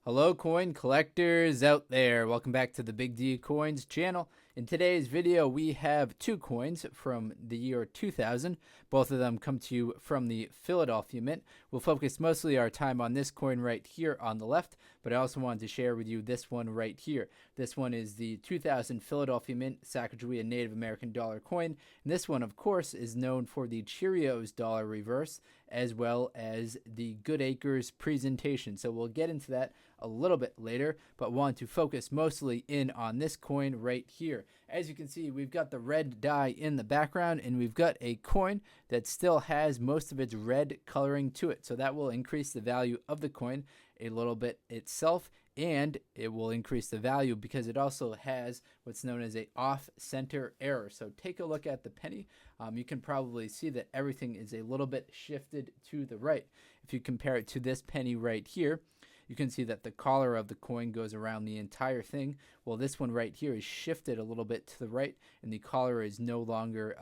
Hello coin collectors out there, welcome back to the Big D Coins channel. In today's video we have two coins from the year 2000. Both of them come to you from the Philadelphia Mint. We'll focus mostly our time on this coin right here on the left, but I also wanted to share with you this one right here. This one is the 2000 Philadelphia Mint Sacagawea Native American dollar coin, and this one of course is known for the Cheerios dollar reverse as well as the Good Acres presentation. So we'll get into that a little bit later, but want to focus mostly in on this coin right here. As you can see, we've got the red dye in the background, and we've got a coin that still has most of its red coloring to it. So that will increase the value of the coin a little bit itself, and it will increase the value because it also has what's known as a off-center error. So take a look at the penny. You can probably see that everything is a little bit shifted to the right. If you compare it to this penny right here, you can see that the collar of the coin goes around the entire thing. Well, this one right here is shifted a little bit to the right, and the collar is no longer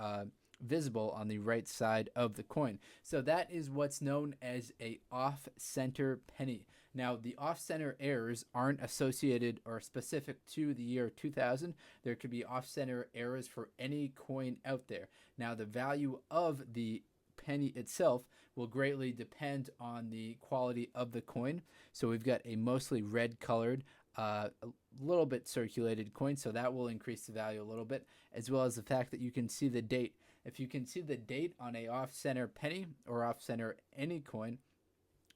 visible on the right side of the coin. So that is what's known as a off-center penny. Now, the off-center errors aren't associated or specific to the year 2000. There could be off-center errors for any coin out there. Now, the value of the penny itself will greatly depend on the quality of the coin. So we've got a mostly red colored, a little bit circulated coin, so that will increase the value a little bit, as well as the fact that you can see the date. If you can see the date on a off-center penny or off-center any coin,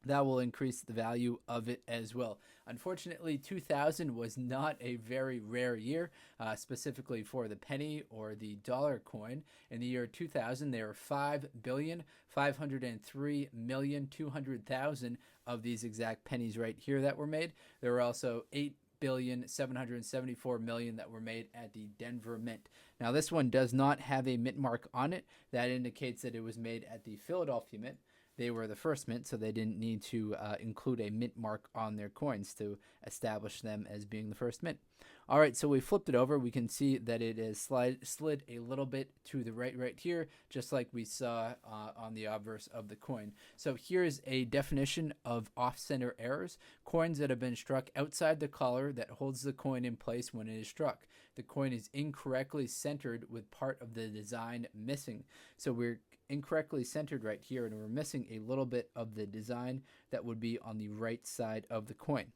that will increase the value of it as well. Unfortunately, 2000 was not a very rare year, specifically for the penny or the dollar coin. In the year 2000, there were 5,503,200,000 of these exact pennies right here that were made. There were also 8,774,000,000 that were made at the Denver Mint. Now, this one does not have a mint mark on it. That indicates that it was made at the Philadelphia Mint. They were the first mint, so they didn't need to include a mint mark on their coins to establish them as being the first mint. All right, so we flipped it over. We can see that it is slid a little bit to the right here, just like we saw on the obverse of the coin. So here's a definition of off-center errors: coins that have been struck outside the collar that holds the coin in place when it is struck. The coin is incorrectly centered with part of the design missing. So we're incorrectly centered right here, and we're missing a little bit of the design that would be on the right side of the coin.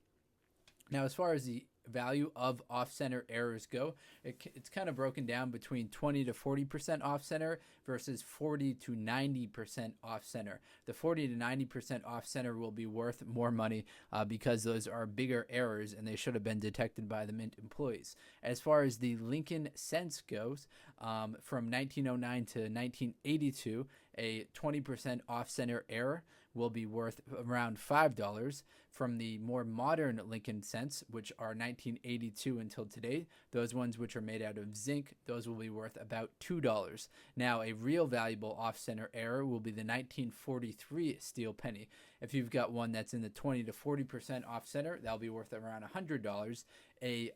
Now, as far as the value of off-center errors go, it's kind of broken down between 20 to 40% off-center versus 40 to 90% off-center. The 40 to 90% off-center will be worth more money because those are bigger errors and they should have been detected by the Mint employees. As far as the Lincoln cents goes, from 1909 to 1982, a 20% off-center error will be worth around $5. From the more modern Lincoln cents, which are 1982 until today, those ones which are made out of zinc, those will be worth about $2. Now, a real valuable off-center error will be the 1943 steel penny. If you've got one that's in the 20 to 40% off-center, that'll be worth around $100. A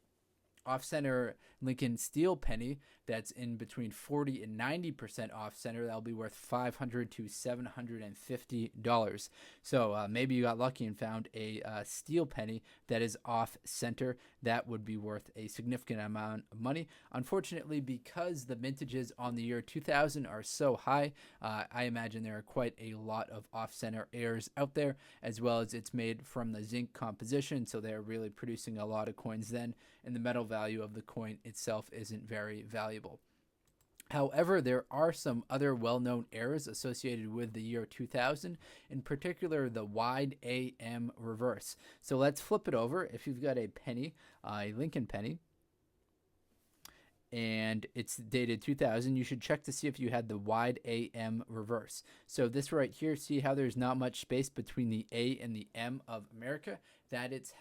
off-center Lincoln steel penny that's in between 40 and 90% off-center, that'll be worth $500 to $750. So maybe you got lucky and found a steel penny that is off-center. That would be worth a significant amount of money. Unfortunately, because the mintages on the year 2000 are so high, I imagine there are quite a lot of off-center errors out there, as well as it's made from the zinc composition, so they're really producing a lot of coins then, and the metal value of the coin itself isn't very valuable. However, there are some other well-known errors associated with the year 2000, in particular the wide AM reverse. So let's flip it over. If you've got a penny, a Lincoln penny, and it's dated 2000, you should check to see if you had the wide AM reverse. So this right here, see how there's not much space between the A and the M of America? That is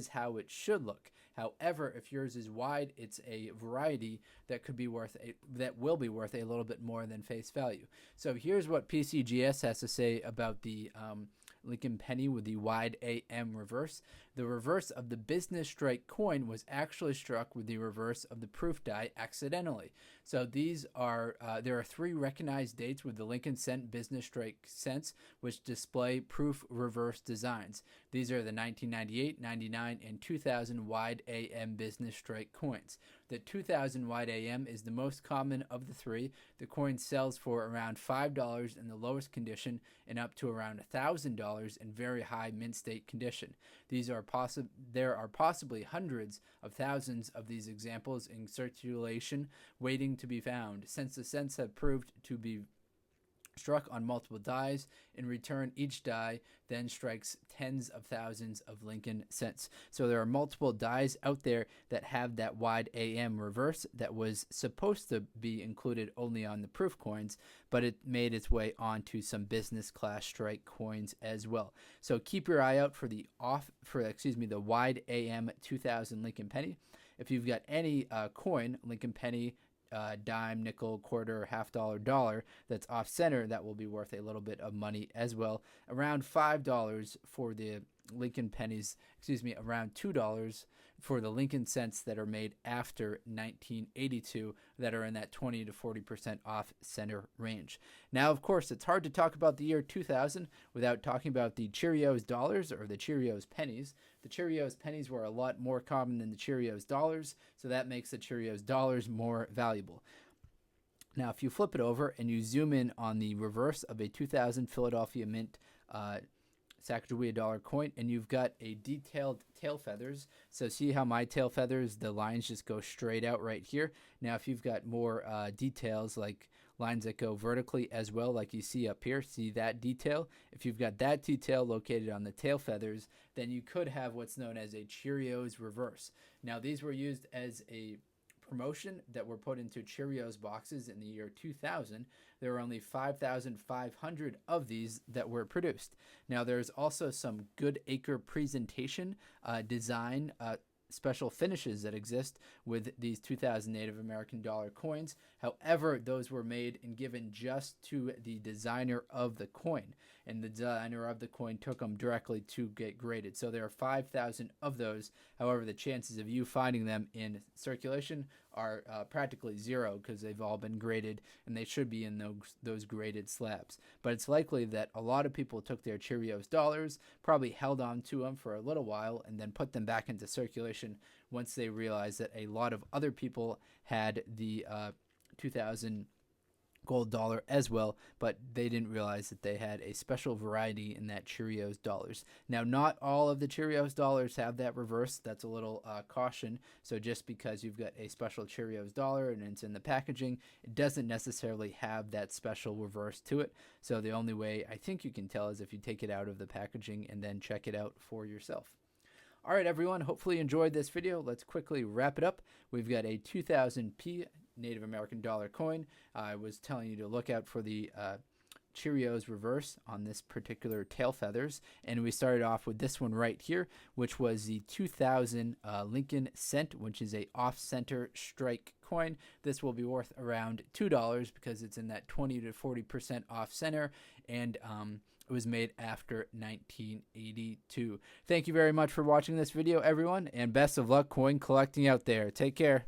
how it should look. However, if yours is wide, it's a variety that will be worth a little bit more than face value. So here's what PCGS has to say about the Lincoln penny with the wide AM reverse. The reverse of the business strike coin was actually struck with the reverse of the proof die accidentally. So these are there are 3 recognized dates with the Lincoln cent business strike cents which display proof reverse designs. These are the 1998, 99, and 2000 wide AM business strike coins. The 2000 wide AM is the most common of the three. The coin sells for around $5 in the lowest condition and up to around $1,000 in very high mint state condition. There are possibly hundreds of thousands of these examples in circulation waiting to be found, since the cents have proved to be struck on multiple dies. In return, each die then strikes tens of thousands of Lincoln cents. So there are multiple dies out there that have that wide AM reverse that was supposed to be included only on the proof coins, but it made its way onto some business class strike coins as well. So keep your eye out for the wide AM 2000 Lincoln penny. If you've got any coin, Lincoln penny, dime, nickel, quarter, half dollar, dollar, that's off center, that will be worth a little bit of money as well. Around $5 for the Lincoln pennies, around $2 for the Lincoln cents that are made after 1982 that are in that 20 to 40% off center range. Now, of course, it's hard to talk about the year 2000 without talking about the Cheerios dollars or the Cheerios pennies. The Cheerios pennies were a lot more common than the Cheerios dollars, so that makes the Cheerios dollars more valuable. Now, if you flip it over and you zoom in on the reverse of a 2000 Philadelphia Mint Sacagawea dollar coin, and you've got a detailed tail feathers. So see how my tail feathers, the lines just go straight out right here. Now, if you've got more details like lines that go vertically as well, like you see up here, see that detail? If you've got that detail located on the tail feathers, then you could have what's known as a Cheerios reverse. Now, these were used as a promotion that were put into Cheerios boxes in the year 2000. There were only 5,500 of these that were produced. Now, there's also some good acre presentation design special finishes that exist with these 2000 Native American dollar coins. However, those were made and given just to the designer of the coin, and the designer of the coin took them directly to get graded. So there are 5,000 of those. However, the chances of you finding them in circulation are practically zero because they've all been graded and they should be in those graded slabs. But it's likely that a lot of people took their Cheerios dollars, probably held on to them for a little while, and then put them back into circulation once they realized that a lot of other people had the 2000 gold dollar as well, but they didn't realize that they had a special variety in that Cheerios dollars. Now, not all of the Cheerios dollars have that reverse. That's a little caution. So just because you've got a special Cheerios dollar and it's in the packaging, it doesn't necessarily have that special reverse to it. So the only way I think you can tell is if you take it out of the packaging and then check it out for yourself. All right, everyone, hopefully you enjoyed this video. Let's quickly wrap it up. We've got a 2000p Native American dollar coin. I was telling you to look out for the Cheerios reverse on this particular tail feathers, and we started off with this one right here, which was the 2000 Lincoln cent, which is a off-center strike coin. This will be worth around $2 because it's in that 20 to 40% off center, and it was made after 1982. Thank you very much for watching this video, everyone, and best of luck coin collecting out there. Take care.